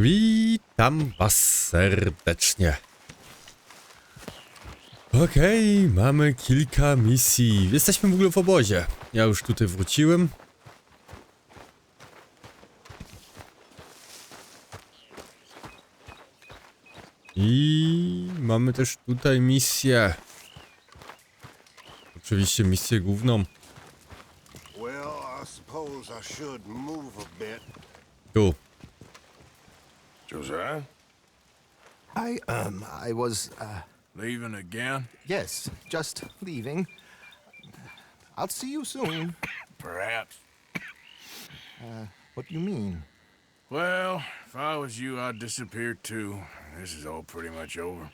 Witam was serdecznie. Okej, mamy kilka misji. Jesteśmy w ogóle w obozie. Ja już tutaj wróciłem. I mamy też tutaj misję. Oczywiście misję główną. Tu. Josiah? I was, Leaving again? yes, just leaving. I'll see you soon. Perhaps. What do you mean? Well, if I was you, I'd disappear too. This is all pretty much over.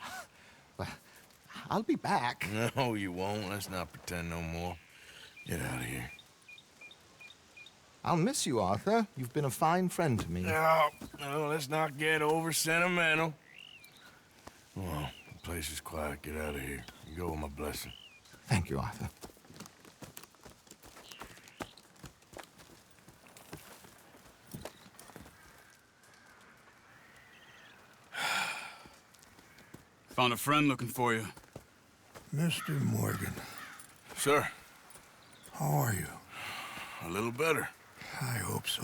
I'll be back. No, you won't. Let's not pretend no more. Get out of here. I'll miss you, Arthur. You've been a fine friend to me. No, let's not get over sentimental. Well, the place is quiet. Get out of here. You go with my blessing. Thank you, Arthur. Found a friend looking for you. Mr. Morgan, Sir, how are you? a little better. I hope so.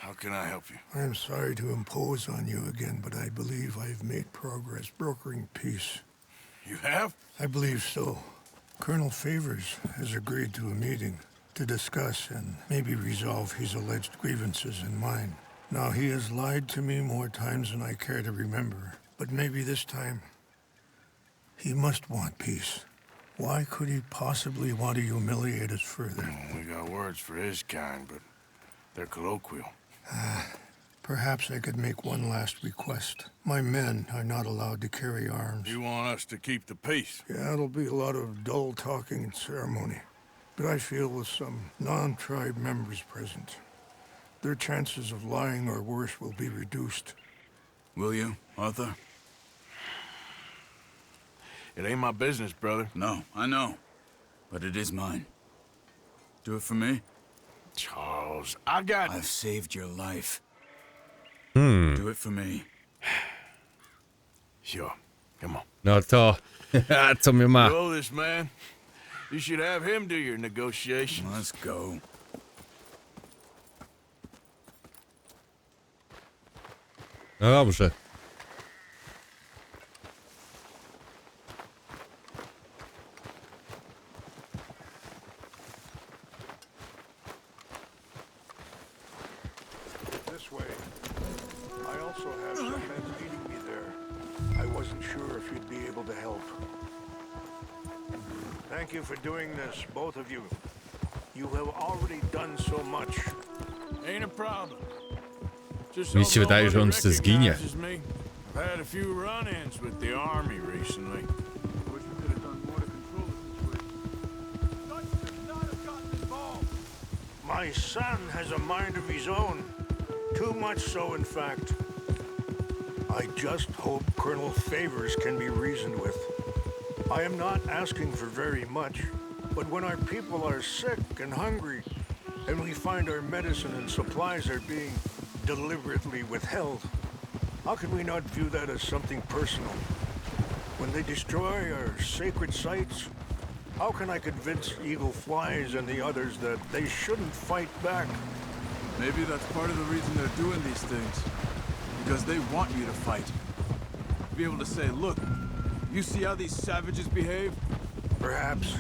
How can I help you? I am sorry to impose on you again, but I believe I've made progress brokering peace. You have? I believe so. Colonel Favors has agreed to a meeting to discuss and maybe resolve his alleged grievances and mine. Now, he has lied to me more times than I care to remember, but maybe this time he must want peace. Why could he possibly want to humiliate us further? We got words for his kind, but they're colloquial. Perhaps I could make one last request. My men are not allowed to carry arms. You want us to keep the peace? Yeah, it'll be a lot of dull talking and ceremony. But I feel with some non-tribe members present, their chances of lying or worse will be reduced. Will you, Arthur? It ain't my business, brother. No, I know. But it is mine. Do it for me? Charles, I've saved your life. Do it for me. Sure. Come on. No to, co mnie ma. You owe this man. You should have him do your negotiations. Let's go. No dobrze. This way. I also have some men meeting me there. I wasn't sure if you'd be able to help. Thank you for doing this, both of you. You have already done so much. Ain't a problem. Just Mi się wydaje, że on nobody zginie. recognizes me. I've had a few run-ins with the army recently. Wish we could have done more to control the situation. My son has a mind of his own. Too much so, in fact. I just hope Colonel Favors can be reasoned with. I am not asking for very much, but when our people are sick and hungry, and we find our medicine and supplies are being deliberately withheld, how can we not view that as something personal? When they destroy our sacred sites, how can I convince Eagle Flies and the others that they shouldn't fight back? Maybe that's part of the reason they're doing these things. Because they want you to fight. Be able to say, look, you see how these savages behave? Perhaps.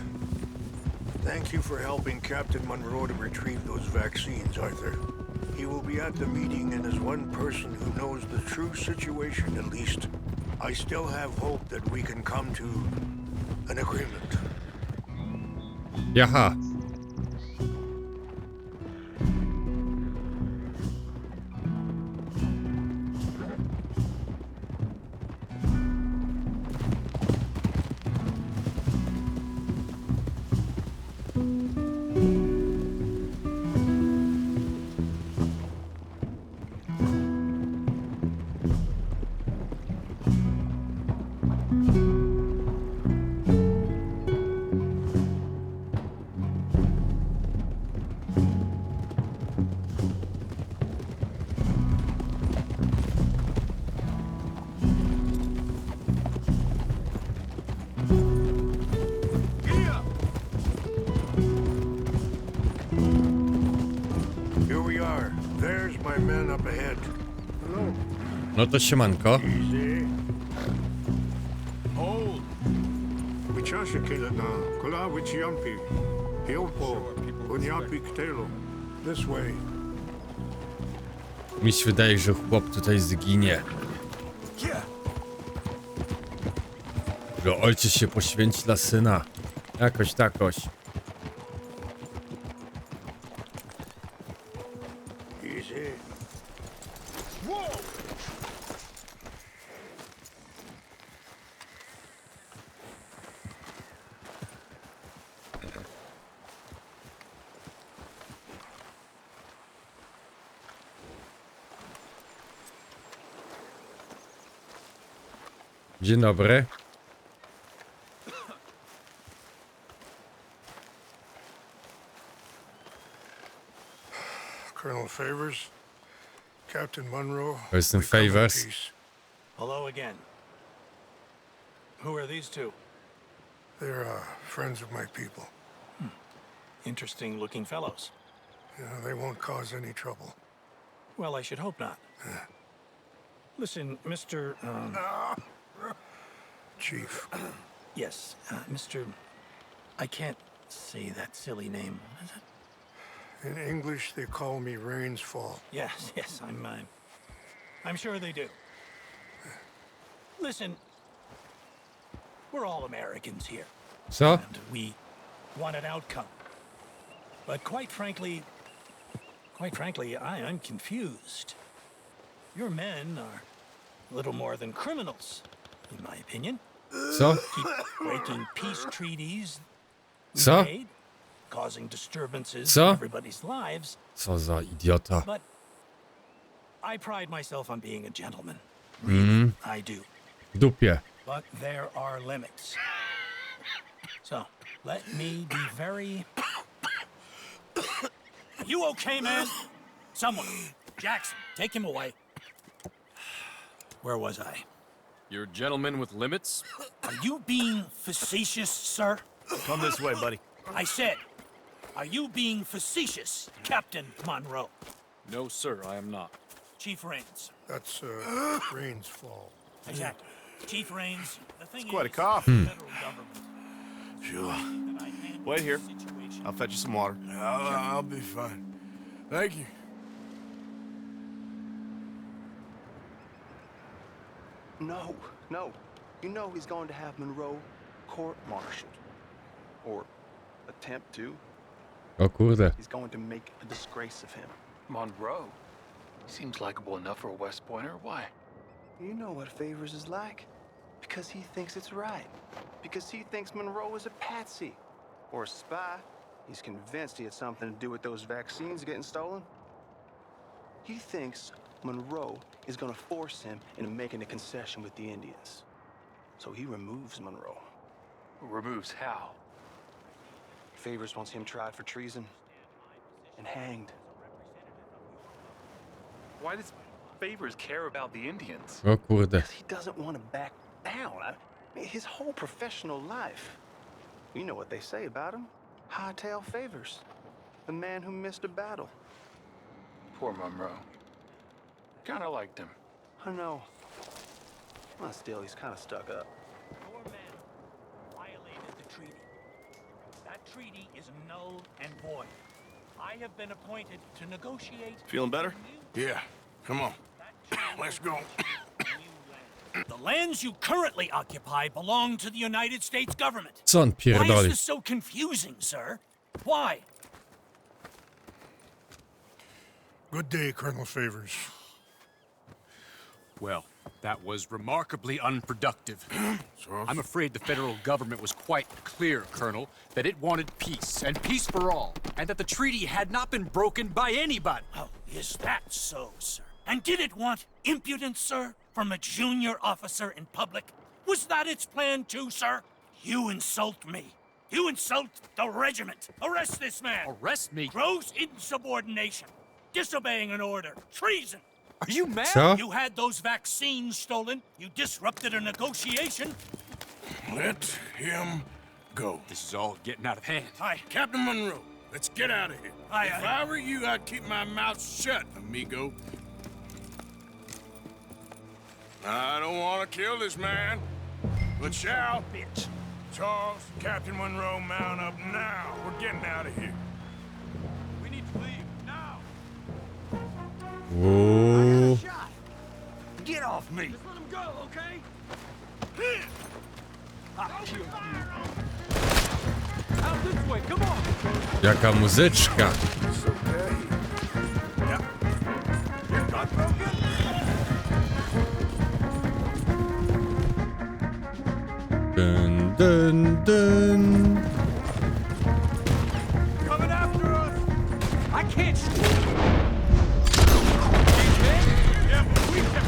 Thank you for helping Captain Monroe to retrieve those vaccines, Arthur. He will be at the meeting and is one person who knows the true situation at least. I still have hope that we can come to an agreement. Jaha. my men up ahead. Hello. No to siemanko. Easy. Hold! Wyciążę na kola wyciąpi. Hielpo. Uniapi ktelo. This way. Mi się wydaje, że chłop tutaj zginie. Że ojciec się poświęci dla syna. Jakoś takoś. Easy. Dzień dobry. Colonel Favors, Captain Monroe. Jestem we come in Favors. peace. Hello again. Who are these two? They're friends of my people. Interesting looking fellows. Yeah, they won't cause any trouble. Well, I should hope not. Listen, Mr. Chief. Yes, Mr. I can't say that silly name. In English, they call me Rain's Fall. Yes, I'm sure they do. Listen, we're all Americans here, Co? and we want an outcome. But quite frankly, I'm confused. Your men are a little more than criminals, in my opinion. Co? Keep breaking peace treaties we Co? made, causing disturbances Co? in everybody's lives. Co za idiota. But I pride myself on being a gentleman. Really, I do. W dupie. But there are limits. So, let me be very... You okay, man? Someone. Jackson, take him away. Where was I? You're a gentleman with limits? Are you being facetious, sir? Come this way, buddy. I said, are you being facetious, Captain Monroe? No, sir, I am not. Chief Rains. That's Rain's Fall. Exactly. Chief Rains, the thing Quite a is, cough. the federal government. Sure. that I managed Wait here. the situation. I'll fetch you some water. I'll be fine. Thank you. No. You know he's going to have Monroe court-martialed. Or attempt to. O kurde. He's going to make a disgrace of him. Monroe? Seems likable enough for a West Pointer. Why? You know what Favors is like. Because he thinks it's right. Because he thinks Monroe is a patsy. Or a spy. He's convinced he had something to do with those vaccines getting stolen. He thinks Monroe is going to force him into making a concession with the Indians. So he removes Monroe. Removes how? Favors wants him tried for treason and hanged. Why does Favors care about the Indians? O kurde. Because he doesn't want to back down. His whole professional life. You know what they say about him. Hightail Favors. The man who missed a battle. Poor Monroe. Kinda liked him. I know. Well, still, he's kind of stuck up. Your men violated the treaty. That treaty is null and void. I have been appointed to negotiate. Feeling better? Yeah, come on. Let's go. The lands you currently occupy belong to the United States government. Co on Why is pierdoli? this so confusing, sir? Why? Good day, Colonel Favors. Well, that was remarkably unproductive. So, I'm afraid the federal government was quite clear, Colonel, that it wanted peace, and peace for all, and that the treaty had not been broken by anybody. Oh, is that so, sir? And did it want impudence, sir, from a junior officer in public? Was that its plan too, sir? You insult me. You insult the regiment. Arrest this man. Arrest me? Gross insubordination. Disobeying an order. Treason. Are you mad? Co? You had those vaccines stolen. You disrupted a negotiation. let him go. This is all getting out of hand. Hi. Captain Monroe, Let's get out of here. If I were you, I'd keep my mouth shut, amigo. I don't want to kill this man, but shall. Bitch. Charles, Captain Monroe, mount up now. We're getting out of here. We need to leave now. Uuu. Get off me. Just let him go, okay? I'll kill you. Out this way, come on. Jaka muzyczka. It's okay. Yep. You're not broken. Dun, dun, dun. Coming after us. I can't shoot. Yeah, but we can.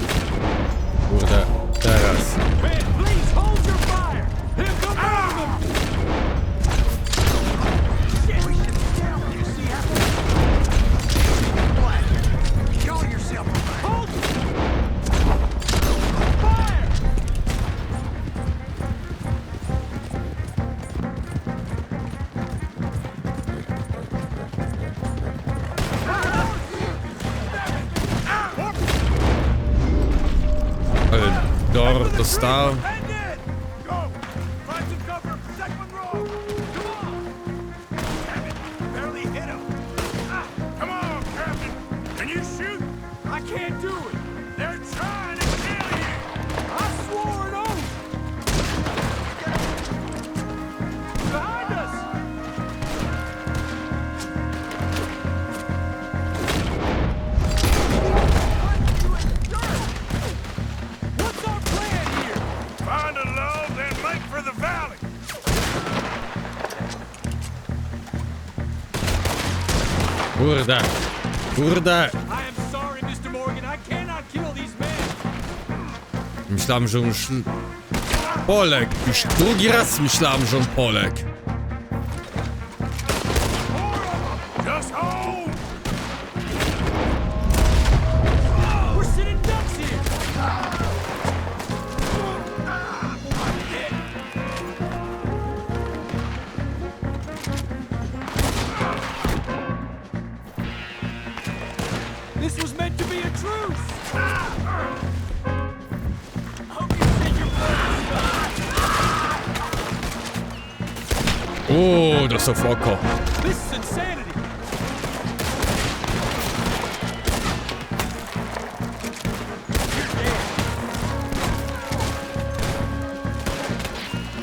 Kurde, teraz. Man, please hold your fire. Here come them. Shit, we should be down. You see how? What? Show yourself. Hold. Fire. Ale Dor dostał. Head in. Go. Find some cover. Protect Monroe. Come on. Damn it. Barely hit him. Come on, Captain. Can you shoot? I can't do it. They're trying to kill you. I swore an oath. Behind us. What's our plan here? Find a lull, then make for the valley. Kurde. Kurde. I am sorry, Mr. Morgan. I cannot kill these men. Myślałem, że on już poległ. Już drugi raz myślałem, że on poległ. Just hold. We're sitting ducks here. This was meant to be a truce. Hope you said your Uuu, dostał w oko. This is insanity. You're dead.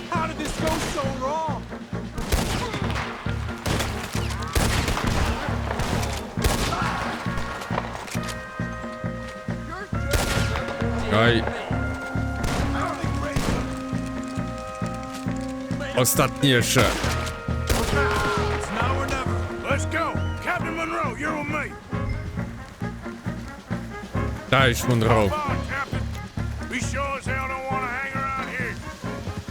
How did this go so wrong? Oj. Ostatni jeszcze. It's now or never. Let's go. Captain Monroe, you're with me. Dajesz, Monroe. Come on, Captain. We sure as hell don't want to hang around here.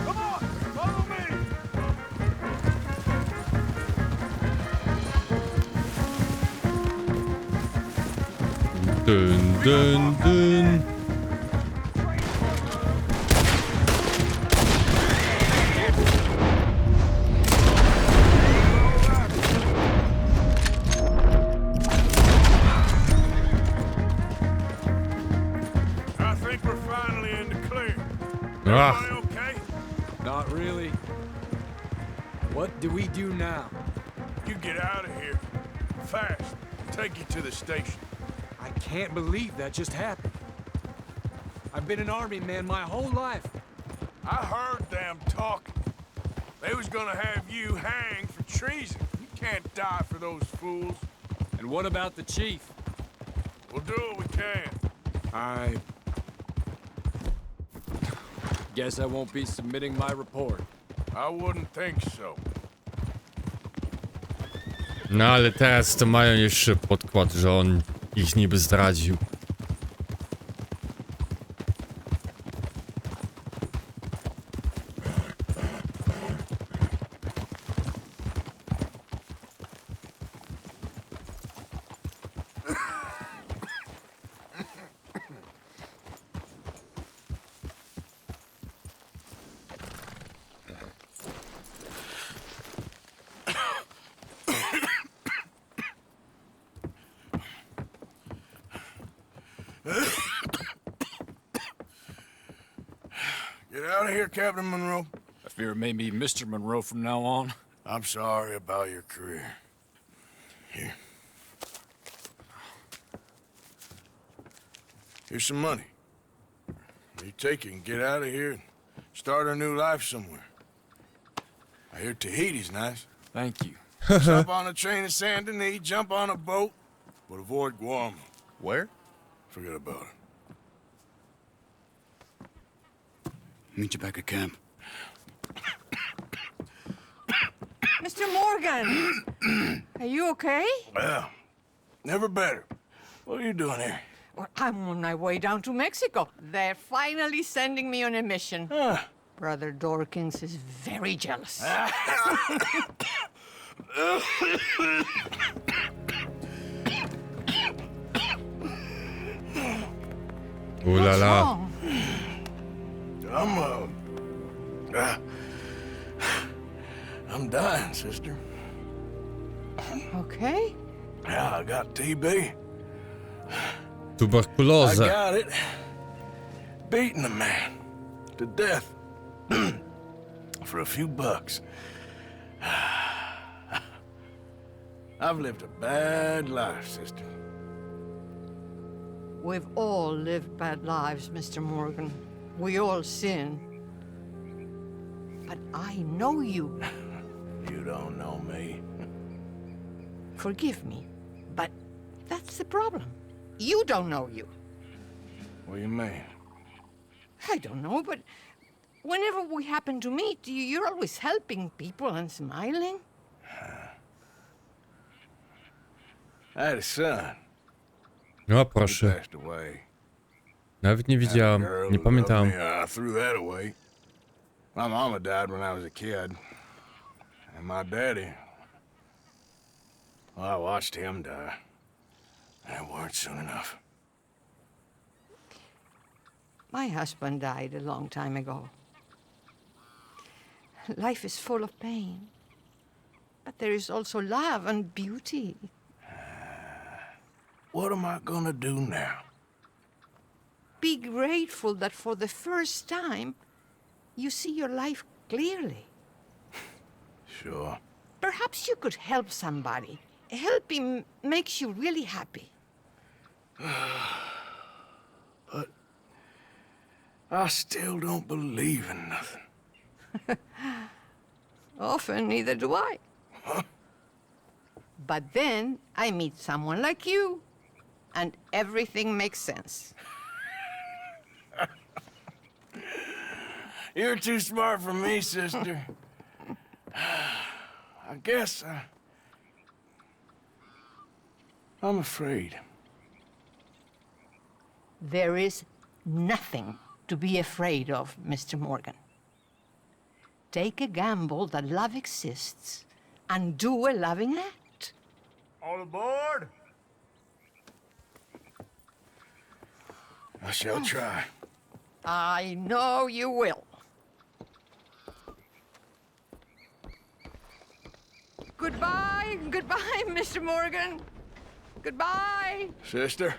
Come on, follow me. Dun, dun, dun. I think we're finally in the clear. Ah. Everybody okay? Not really. What do we do now? You get out of here. Fast. Take you to the station. I can't believe that just happened. I've been an army man my whole life. I heard them talking. They was gonna have you hanged for treason. You can't die for those fools. And what about the chief? We'll do what we can. I guess I won't be submitting my report. I wouldn't think so. No ale teraz to mają jeszcze podkład, że on ich niby zdradził. Get out of here, Captain Monroe. I fear it may be Mr. Monroe from now on. I'm sorry about your career. Here. Here's some money. You take it and get out of here and start a new life somewhere. I hear Tahiti's nice. Thank you. Jump on a train to Saint Denis, jump on a boat, but avoid Guam. Where? Forget about it. Meet you back at camp. Mr. Morgan! Are you okay? Well, never better. What are you doing here? Well, I'm on my way down to Mexico. They're finally sending me on a mission. Brother Dorkins is very jealous. Ooh la What's la. wrong? I'm dying, sister. Okay. Yeah, I got TB. I Tuberkulozę. got it. Beating a man to death for a few bucks. I've lived a bad life, sister. We've all lived bad lives, Mr. Morgan. We all sin. But I know you. You don't know me. Forgive me, but that's the problem. You don't know you. What do you mean? I don't know, but whenever we happen to meet, you're always helping people and smiling. I had a son. O He proszę. passed away. Nawet nie Had a widziałam. girl Nie who pamiętam. loved me. I threw that away. My mama died when I was a kid. And my daddy, well, I watched him die. That weren't soon enough. My husband died a long time ago. Life is full of pain. But there is also love and beauty. What am I gonna do now? Be grateful that for the first time, you see your life clearly. Sure. Perhaps you could help somebody. Helping makes you really happy. But I still don't believe in nothing. Often, neither do I. But then I meet someone like you, and everything makes sense. You're too smart for me, sister. I guess I'm afraid. There is nothing to be afraid of, Mr. Morgan. Take a gamble that love exists and do a loving act. All aboard! I shall try. I know you will. Goodbye, goodbye, Mr. Morgan. Goodbye. Sister?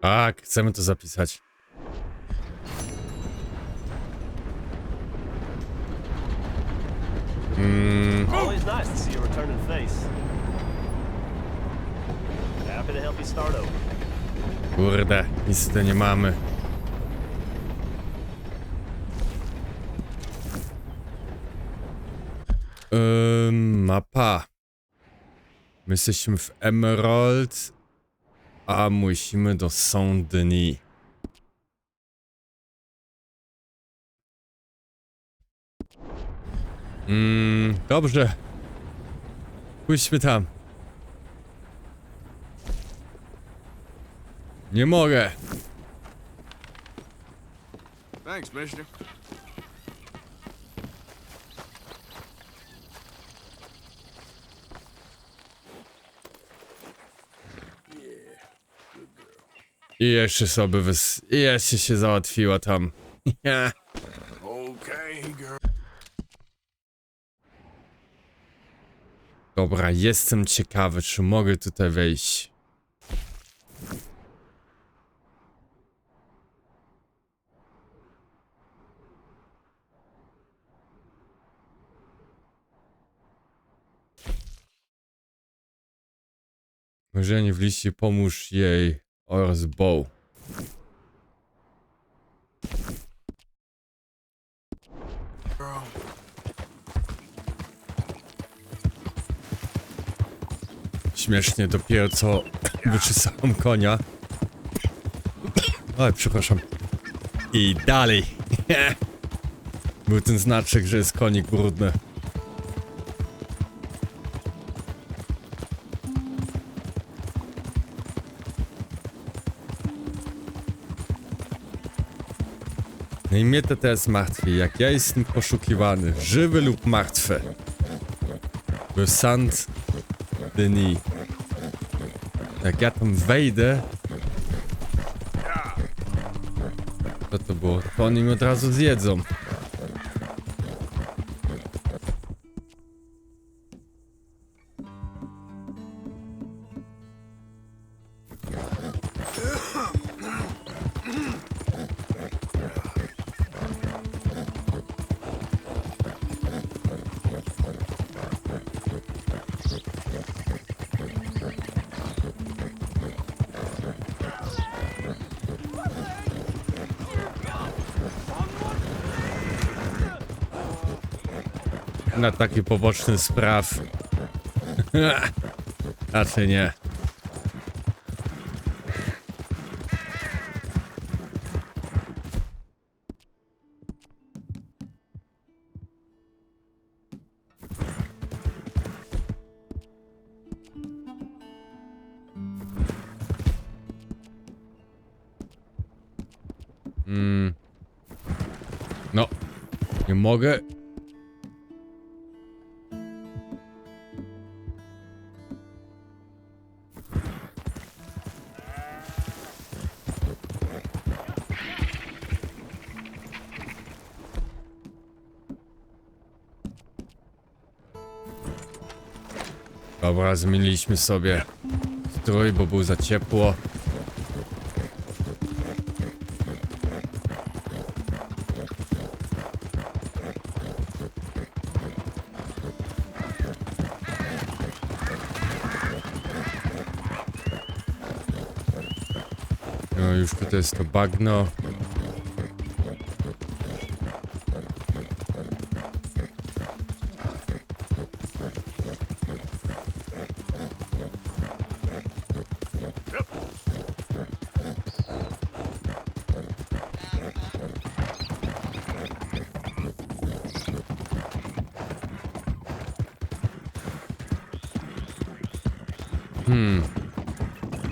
Tak, chcemy to zapisać. Always nice to see a returning face. Happy to help you start over. Kurde, nic tutaj nie mamy. Mapa. My jesteśmy w Emerald, a musimy do Saint Denis. Dobrze. Pójdźmy tam. Nie mogę. Thanks, mister. I jeszcze sobie I jeszcze się załatwiła tam. Okay, girl. Dobra, jestem ciekawy, czy mogę tutaj wejść. Mężenie w liście, pomóż jej oraz Bow. Śmiesznie, dopiero co wyczesałem konia. Oj, przepraszam. I dalej. Był ten znaczek, że jest konik brudny. No i mnie to teraz martwi, jak ja jestem poszukiwany, żywy lub martwy. W Saint-Denis. Jak ja tam wejdę... Co to było? To oni mnie od razu zjedzą. Na taki poboczny spraw. Raczej nie. No, nie mogę. Dobra, zmieniliśmy sobie strój, bo był za ciepło. No już tutaj jest to bagno.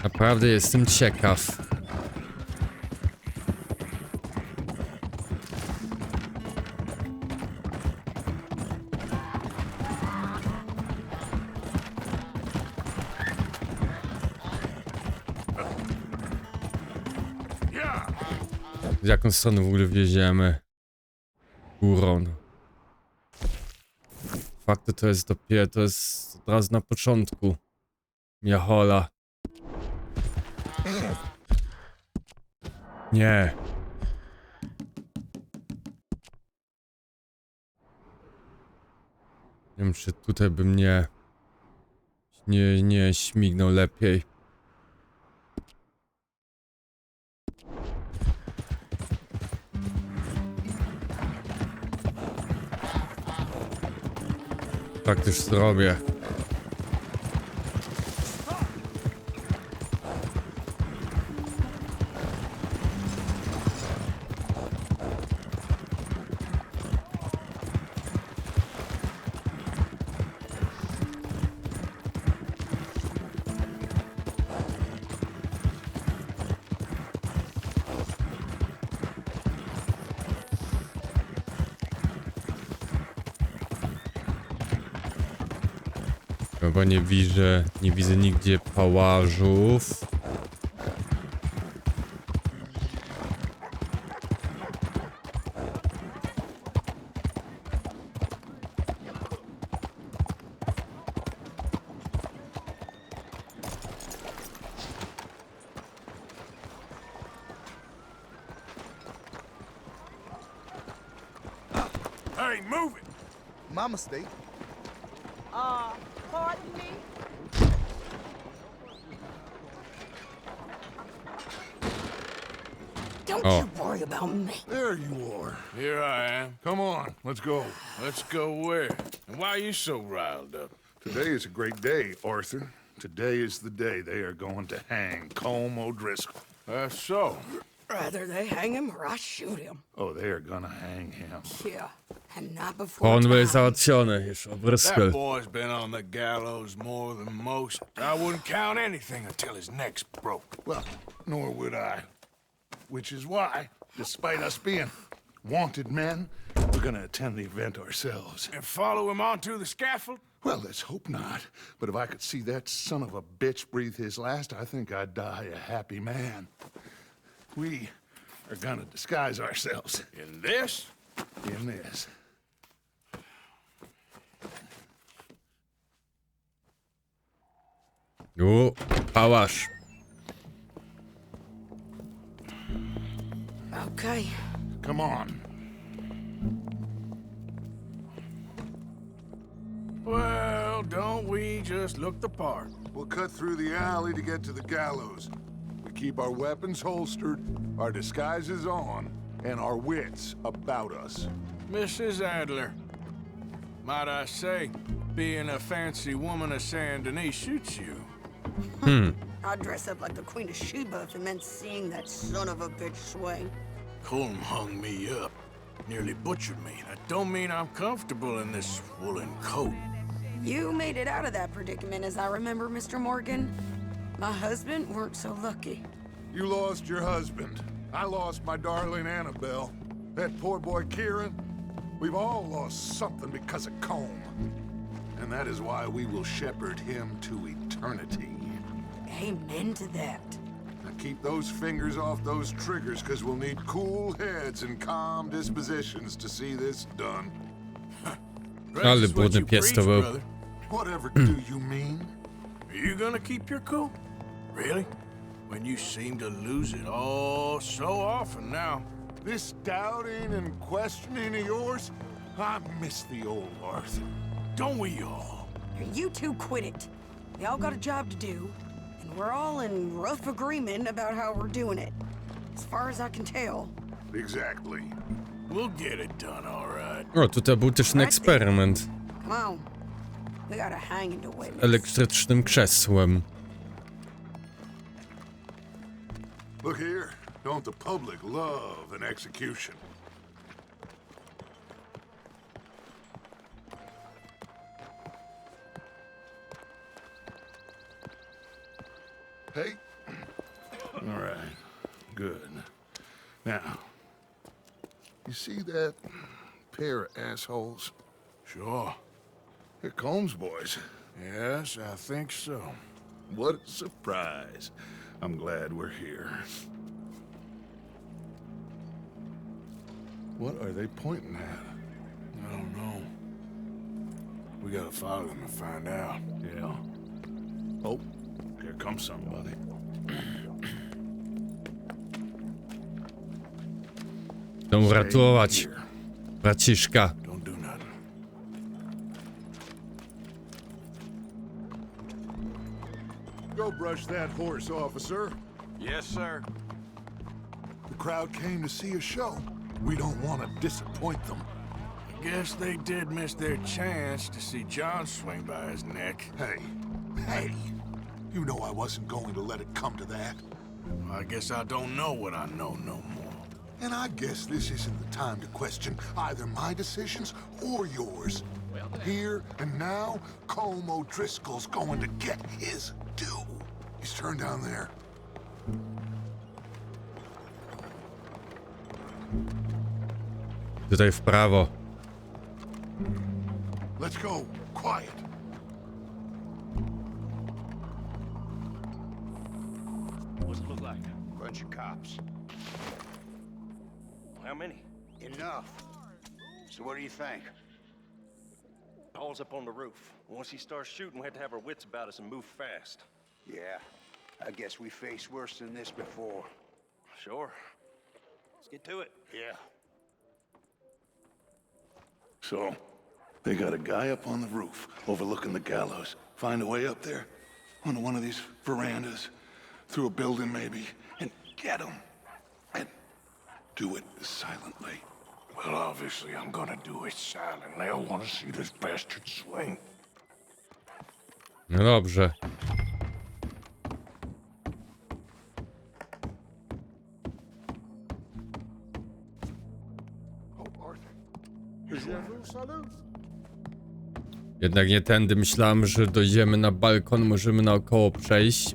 Naprawdę jestem ciekaw. Z jaką stronę w ogóle wjedziemy? Górą. Fakt to jest dopiero, to jest od razu na początku. Miachola. Nie. Nie wiem, czy tutaj bym nie śmignął lepiej. Tak też zrobię. Chyba nie widzę nigdzie pałażów. Hey, move it! My mistake. Pardon me? Don't Oh. you worry about me. There you are. Here I am. Come on, let's go. Let's go where? And why are you so riled up? Today is a great day, Arthur. Today is the day they are going to hang Colm O'Driscoll. That's so. Rather they hang him or I shoot him. Oh, they are gonna hang him. Yeah, and not before Konwój time. załatwiony, już That O'Driscoll. boy's been on the gallows more than most. I wouldn't count anything until his neck's broke. Well, nor would I. Which is why, despite us being wanted men, we're gonna attend the event ourselves. And follow him onto the scaffold? Well, let's hope not. But if I could see that son of a bitch breathe his last, I think I'd die a happy man. We are gonna disguise ourselves. In this? In this. O, pałasz. Okay. Come on. Well, don't we just look the part? We'll cut through the alley to get to the gallows. We keep our weapons holstered, our disguises on, and our wits about us. Mrs. Adler, might I say, being a fancy woman of Saint Denis shoots you. I'd dress up like the Queen of Sheba if it meant seeing that son of a bitch swing. Colm hung me up, nearly butchered me. That don't mean I'm comfortable in this woolen coat. You made it out of that predicament, as I remember, Mr. Morgan. My husband weren't so lucky. You lost your husband. I lost my darling Annabelle. That poor boy Kieran. We've all lost something because of Colm. And that is why we will shepherd him to eternity. Amen to that. Now keep those fingers off those triggers, because we'll need cool heads and calm dispositions to see this done. Ale brudny pies to był. Whatever do you mean? Are you gonna keep your cool? Really? When you seem to lose it all so often now. This doubting and questioning of yours, I miss the old Arthur. Don't we all? You two quit it. We all got a job to do, and we're all in rough agreement about how we're doing it. As far as I can tell. Exactly. We'll get it done, all right. O, tutaj był też ten eksperyment. Come on. We gotta hang into witness. Elektrycznym krzesłem. Look here, don't the public love an execution? Hey. All right, good. Now, you see that pair of assholes? Sure. They're Colm's boys. Yes, I think so. What a surprise. I'm glad we're here. What are they pointing at? I don't know. We gotta follow them and find out. Yeah. Oh, here comes somebody. Chcą uratować braciszka. Don't do nothing. Go brush that horse, officer. Yes, sir. The crowd came to see a show. We don't want to disappoint them. I guess they did miss their chance to see John swing by his neck. Hey, you know I wasn't going to let it come to that. I guess I don't know what I know no more. And I guess this isn't the time to question either my decisions or yours. Here and now, Colm O'Driscoll's going to get his due. He's turned down there. Tutaj w prawo. Let's go. Quiet. What's it look like? Bunch of cops. How many? Enough. So what do you think? Paul's up on the roof. Once he starts shooting, we have to have our wits about us and move fast. Yeah, I guess we faced worse than this before. Sure. Let's get to it. Yeah. So, they got a guy up on the roof overlooking the gallows. Find a way up there, onto one of these verandas, through a building maybe, and get him. And do it silently. Well, obviously I'm gonna do it silently. I wanna see this bastard swing. No dobrze. Jednak nie tędy. Myślałem, że dojdziemy na balkon, możemy naokoło przejść.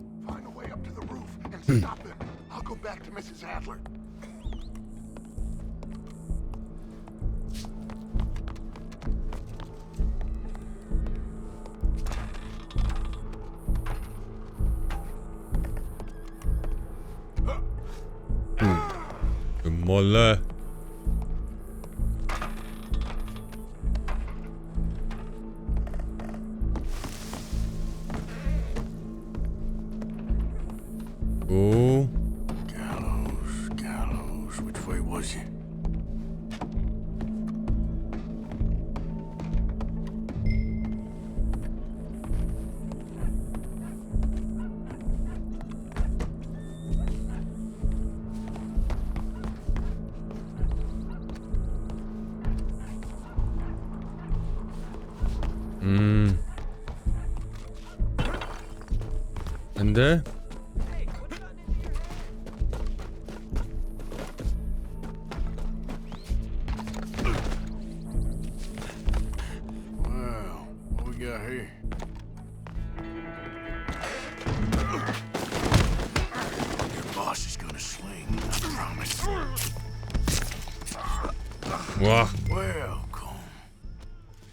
Mole. Gallows. Which way was he? Tędy? Wow. Welcome.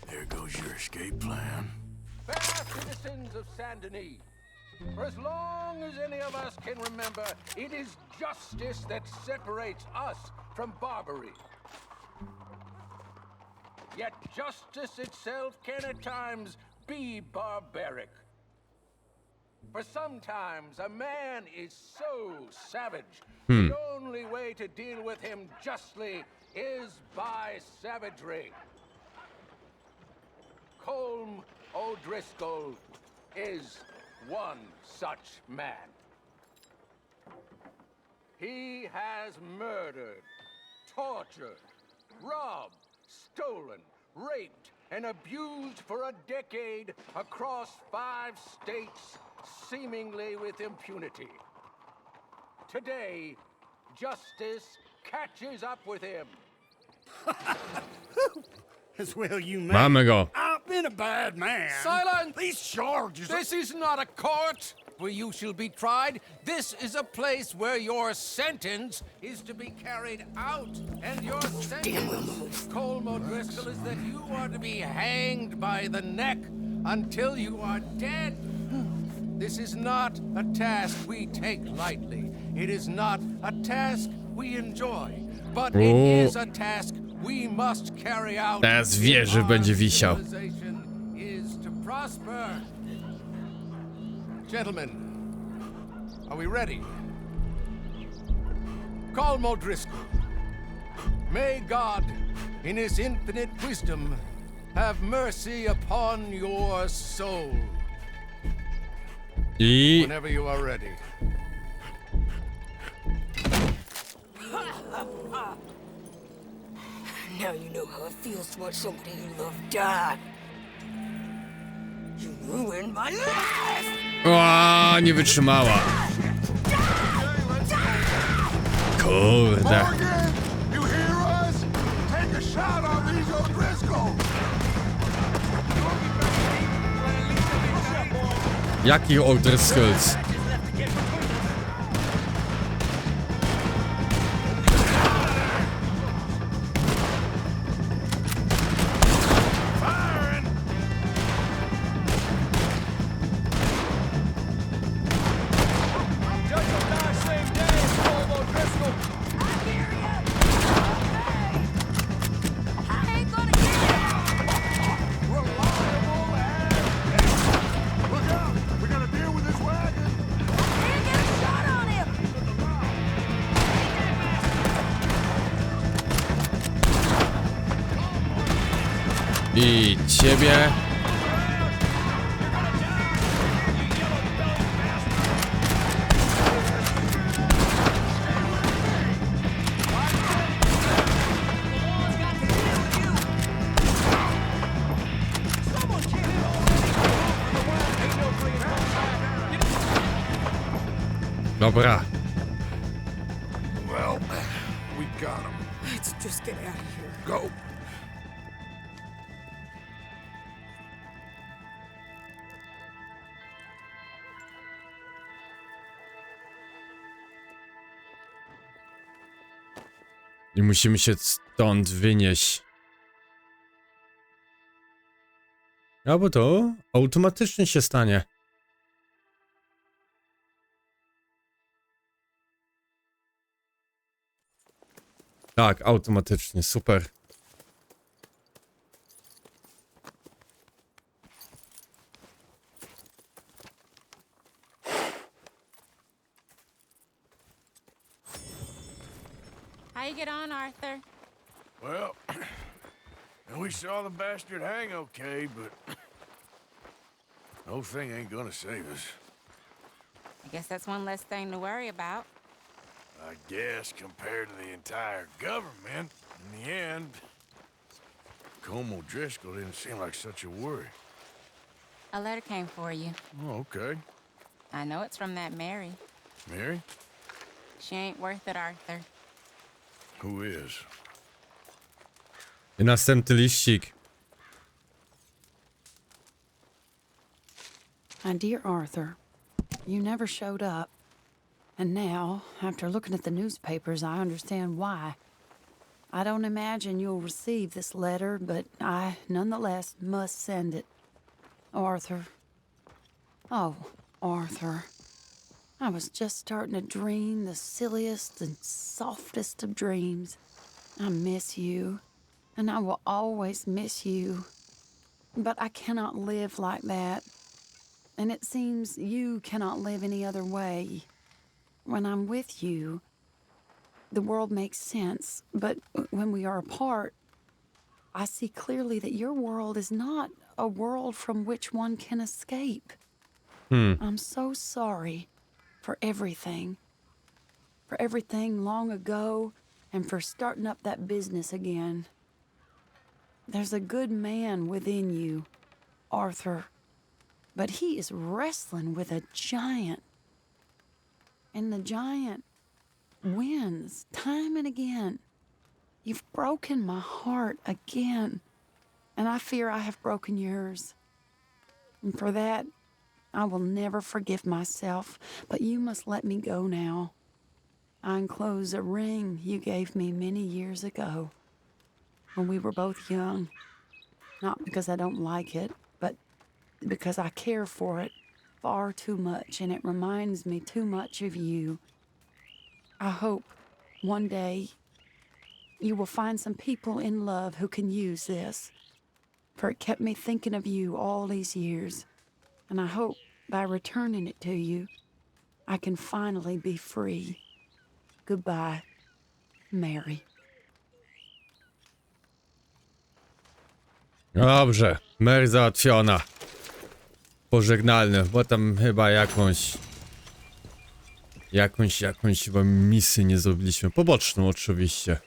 There goes your escape plan. Fair citizens of Saint Denis, for as long as any of us can remember, it is justice that separates us from Barbary. Yet justice itself can at times be barbaric. For sometimes a man is so savage, the only way to deal with him justly is by savagery. Colm O'Driscoll is one such man. He has murdered, tortured, robbed, stolen, raped, and abused for a decade across 5 states, seemingly with impunity. Today, justice catches up with him. As well you may. Mamy go. I've been a bad man. Silence! These charges This is not a court where you shall be tried. This is a place where your sentence is to be carried out. And your sentence, Colm O'Driscoll, is that you are to be hanged by the neck until you are dead. This is not a task we take lightly. It is not a task we enjoy. But it is a task we must carry out. Teraz wie, że będzie wisiał. Is to prosper. Gentlemen, are we ready? Colm O'Driscoll, may God, in his infinite wisdom, have mercy upon your soul. Whenever you are ready. Now you know how it feels to watch somebody you love die. You ruined my life! O, nie wytrzymała. Kurde. Morgan, you hear us? Take a shot on these O'Driscoll. Jakich O'Driscolls? We gotta deal with this wagon. I ciebie. Dobra. Well, we got him. Let's just get out of here. Go. I musimy się stąd wynieść. Albo to automatycznie się stanie. Tak, automatycznie, super. How you get on, Arthur? Well, we saw the bastard hang okay, but the whole thing ain't gonna save us. I guess that's one less thing to worry about. I guess compared to the entire government, in the end, Como Driscoll didn't seem like such a worry. A letter came for you. Oh, okay. I know it's from that Mary. Mary? She ain't worth it, Arthur. Who is? I następny liścik. My dear Arthur, you never showed up. And now, after looking at the newspapers, I understand why. I don't imagine you'll receive this letter, but I, nonetheless, must send it. Arthur. Oh, Arthur. I was just starting to dream the silliest and softest of dreams. I miss you, and I will always miss you. But I cannot live like that. And it seems you cannot live any other way. When I'm with you, the world makes sense, but when we are apart, I see clearly that your world is not a world from which one can escape. I'm so sorry for everything long ago, and for starting up that business again. There's a good man within you, Arthur, but he is wrestling with a giant. And the giant wins time and again. You've broken my heart again, and I fear I have broken yours. And for that, I will never forgive myself, but you must let me go now. I enclose a ring you gave me many years ago, when we were both young. Not because I don't like it, but because I care for it far too much, and it reminds me too much of you. I hope one day you will find some people in love who can use this, for it kept me thinking of you all these years, and I hope by returning it to you, I can finally be free. Goodbye, Mary. Dobrze, Mary załatwiona. Pożegnalne, bo tam chyba jakąś chyba misję nie zrobiliśmy. Poboczną oczywiście.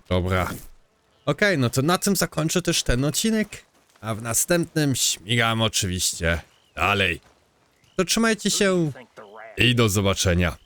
Dobra. Okej, no to na tym zakończę też ten odcinek, a w następnym śmigam oczywiście dalej. To trzymajcie się i do zobaczenia.